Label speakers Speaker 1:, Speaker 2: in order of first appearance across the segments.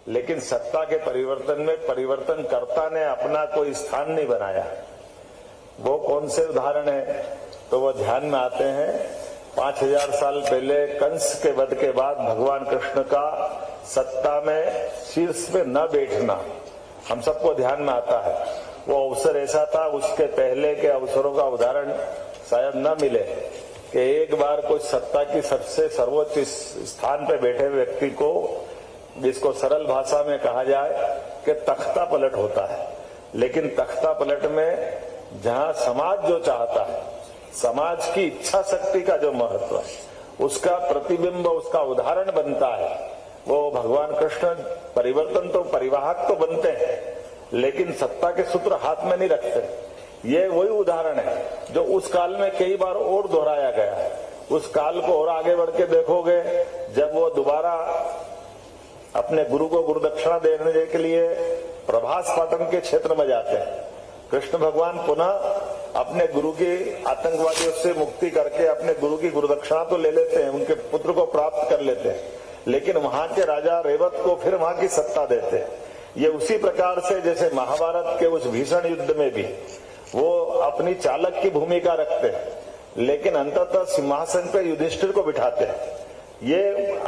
Speaker 1: लेकिन सत्ता के परिवर्तन में परिवर्तनकर्ता ने अपना कोई स्थान नहीं बनाया। वो कौन से उदाहरण है? तो वो ध्यान में आते हैं 5000 साल पहले कंस के वध के बाद भगवान कृष्ण का सत्ता में शीर्ष पे न बैठना हम सबको ध्यान में आता है। वो अवसर ऐसा था, उसके पहले के अवसरों का उदाहरण शायद न मिले कि एक बार कोई सत्ता की सबसे सर्वोच्च स्थान पे बैठे व्यक्ति को, जिसको सरल भाषा में कहा जाए कि तख्ता पलट होता है। लेकिन तख्ता पलट में जहां समाज जो चाहता है, समाज की इच्छा शक्ति का जो महत्व है, उसका प्रतिबिंब, उसका उदाहरण बनता है वो भगवान कृष्ण। परिवर्तन तो परिवाहक तो बनते हैं, लेकिन सत्ता के सूत्र हाथ में नहीं रखते। ये वही उदाहरण है जो उस काल में कई बार और दोहराया गया है। उस काल को और आगे बढ़ के देखोगे, जब वो दोबारा अपने गुरु को गुरुदक्षिणा देने के लिए प्रभास पाटन के क्षेत्र में जाते हैं। कृष्ण भगवान पुनः अपने गुरु की आतंकवादियों से मुक्ति करके अपने गुरु की गुरुदक्षिणा तो ले लेते हैं, उनके पुत्र को प्राप्त कर लेते हैं, लेकिन वहां के राजा रेवत को फिर वहां की सत्ता देते हैं। ये उसी प्रकार से जैसे महाभारत के उस भीषण युद्ध में भी वो अपनी चालक की भूमिका रखते हैं, लेकिन अंततः सिंहासन पर युधिष्ठिर को बिठाते हैं। ये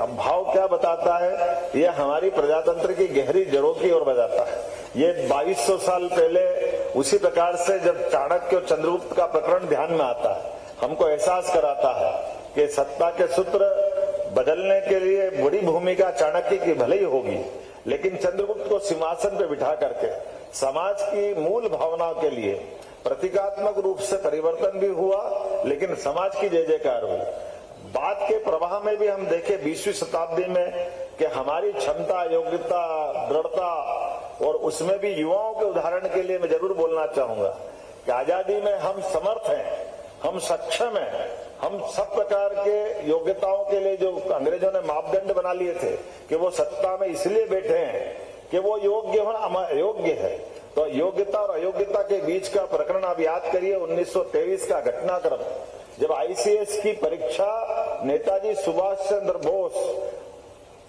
Speaker 1: भाव क्या बताता है? ये हमारी प्रजातंत्र की गहरी जड़ों की ओर बताता है। ये 2200 साल पहले उसी प्रकार से जब चाणक्य और चंद्रगुप्त का प्रकरण ध्यान में आता है, हमको एहसास कराता है कि सत्ता के सूत्र बदलने के लिए बड़ी भूमिका चाणक्य की भले ही होगी, लेकिन चंद्रगुप्त को सिंहासन पे बिठा करके समाज की मूल भावनाओं के लिए प्रतीकात्मक रूप से परिवर्तन भी हुआ, लेकिन समाज की जय जयकार हुई। बाद के प्रवाह में भी हम देखें 20वीं शताब्दी में कि हमारी क्षमता, योग्यता, दृढ़ता, और उसमें भी युवाओं के उदाहरण के लिए मैं जरूर बोलना चाहूंगा कि आजादी में हम समर्थ हैं, हम सक्षम हैं, हम सब प्रकार के योग्यताओं के लिए जो अंग्रेजों ने मापदंड बना लिए थे कि वो सत्ता में इसलिए बैठे हैं कि वो योग्य होना अयोग्य है। तो योग्यता और अयोग्यता के बीच का प्रकरण आप याद करिए 1923 का घटनाक्रम, जब आईसीएस की परीक्षा नेताजी सुभाष चंद्र बोस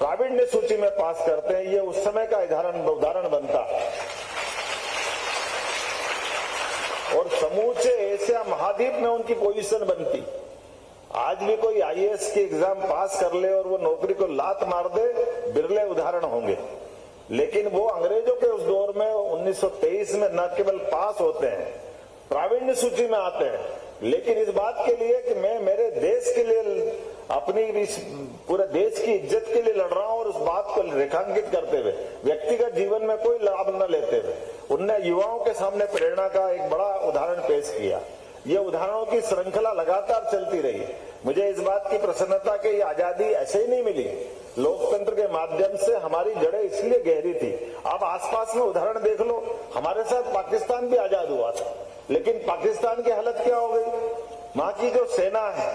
Speaker 1: प्रावीण्य सूची में पास करते हैं। ये उस समय का उदाहरण बनता है और समूचे एशिया महाद्वीप में उनकी पोजीशन बनती। आज भी कोई आईएएस की एग्जाम पास कर ले और वो नौकरी को लात मार दे, बिरले उदाहरण होंगे। लेकिन वो अंग्रेजों के उस दौर में 1923 में न केवल पास होते हैं, प्रावीण्य सूची में आते हैं, लेकिन इस बात के लिए कि मैं मेरे देश के लिए, अपनी इस पूरे देश की इज्जत के लिए लड़ रहा हूं, और उस बात को रेखांकित करते हुए व्यक्तिगत जीवन में कोई लाभ न लेते हुए उनने युवाओं के सामने प्रेरणा का एक बड़ा उदाहरण पेश किया। ये उदाहरणों की श्रृंखला लगातार चलती रही। मुझे इस बात की प्रसन्नता कि ये आजादी ऐसे ही नहीं मिली, लोकतंत्र के माध्यम से हमारी जड़ें इसलिए गहरी थी। आप आसपास में उदाहरण देख लो, हमारे साथ पाकिस्तान भी आजाद हुआ था, लेकिन पाकिस्तान की हालत क्या हो गई? वहां की जो सेना है,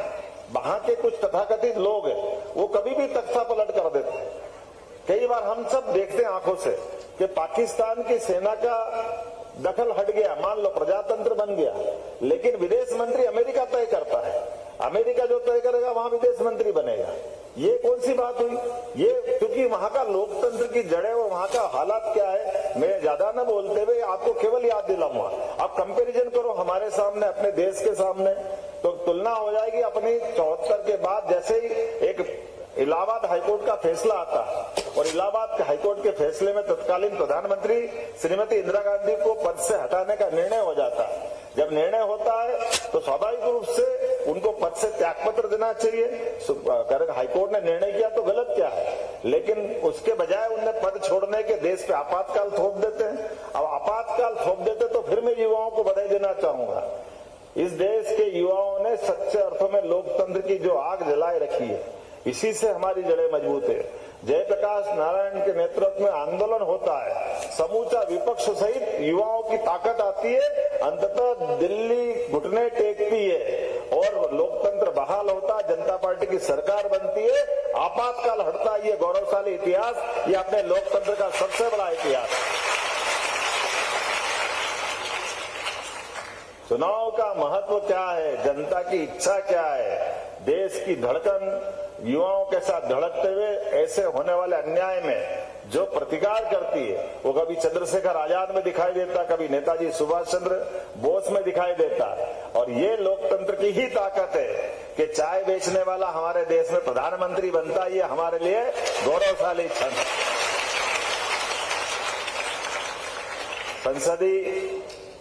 Speaker 1: वहां के कुछ तथाकथित लोग हैं, वो कभी भी तख्ता पलट कर देते हैं। कई बार हम सब देखते हैं आंखों से कि पाकिस्तान की सेना का दखल हट गया, मान लो प्रजातंत्र बन गया, लेकिन विदेश मंत्री अमेरिका तय करता है। अमेरिका जो तय करेगा वहां विदेश मंत्री बनेगा। ये कौन सी बात हुई? ये क्योंकि वहां का लोकतंत्र की जड़ें और वहां का हालात क्या है, मैं ज्यादा न बोलते हुए आपको केवल याद दिलाऊंगा। आप कंपैरिजन करो हमारे सामने, अपने देश के सामने, तो तुलना हो जाएगी अपनी 74 के बाद। जैसे ही एक इलाहाबाद हाईकोर्ट का फैसला आता और इलाहाबाद के हाईकोर्ट के फैसले में तत्कालीन प्रधानमंत्री श्रीमती इंदिरा गांधी को पद से हटाने का निर्णय हो जाता है। जब निर्णय होता है तो स्वाभाविक रूप से उनको पद से त्यागपत्र देना चाहिए। हाईकोर्ट ने निर्णय किया तो गलत क्या है, लेकिन उसके बजाय उन्हें पद छोड़ने के देश पे आपातकाल थोप देते हैं। अब आपातकाल थोप देते तो फिर मैं युवाओं को बधाई देना चाहूंगा। इस देश के युवाओं ने सच्चे अर्थों में लोकतंत्र की जो आग जलाए रखी है, इसी से हमारी जड़ें मजबूत है। जयप्रकाश नारायण के नेतृत्व में आंदोलन होता है, समूचा विपक्ष सहित युवाओं की ताकत आती है, अंततः दिल्ली घुटने टेकती है और लोकतंत्र बहाल होता है, जनता पार्टी की सरकार बनती है, आपातकाल हटता है। ये गौरवशाली इतिहास, ये अपने लोकतंत्र का सबसे बड़ा इतिहास। चुनाव का महत्व क्या है, जनता की इच्छा क्या है, देश की धड़कन युवाओं के साथ धड़कते हुए ऐसे होने वाले अन्याय में जो प्रतिकार करती है, वो कभी चंद्रशेखर आजाद में दिखाई देता, कभी नेताजी सुभाष चंद्र बोस में दिखाई देता। और ये लोकतंत्र की ही ताकत है कि चाय बेचने वाला हमारे देश में प्रधानमंत्री बनता, ये हमारे लिए गौरवशाली क्षण। संसदीय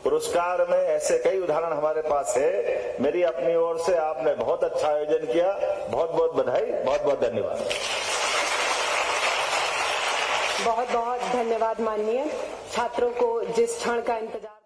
Speaker 1: पुरस्कार में ऐसे कई उदाहरण हमारे पास है। मेरी अपनी ओर से आपने बहुत अच्छा आयोजन किया, बहुत बहुत बधाई, बहुत बहुत धन्यवाद।
Speaker 2: बहुत बहुत धन्यवाद माननीय। छात्रों को जिस क्षण का इंतजार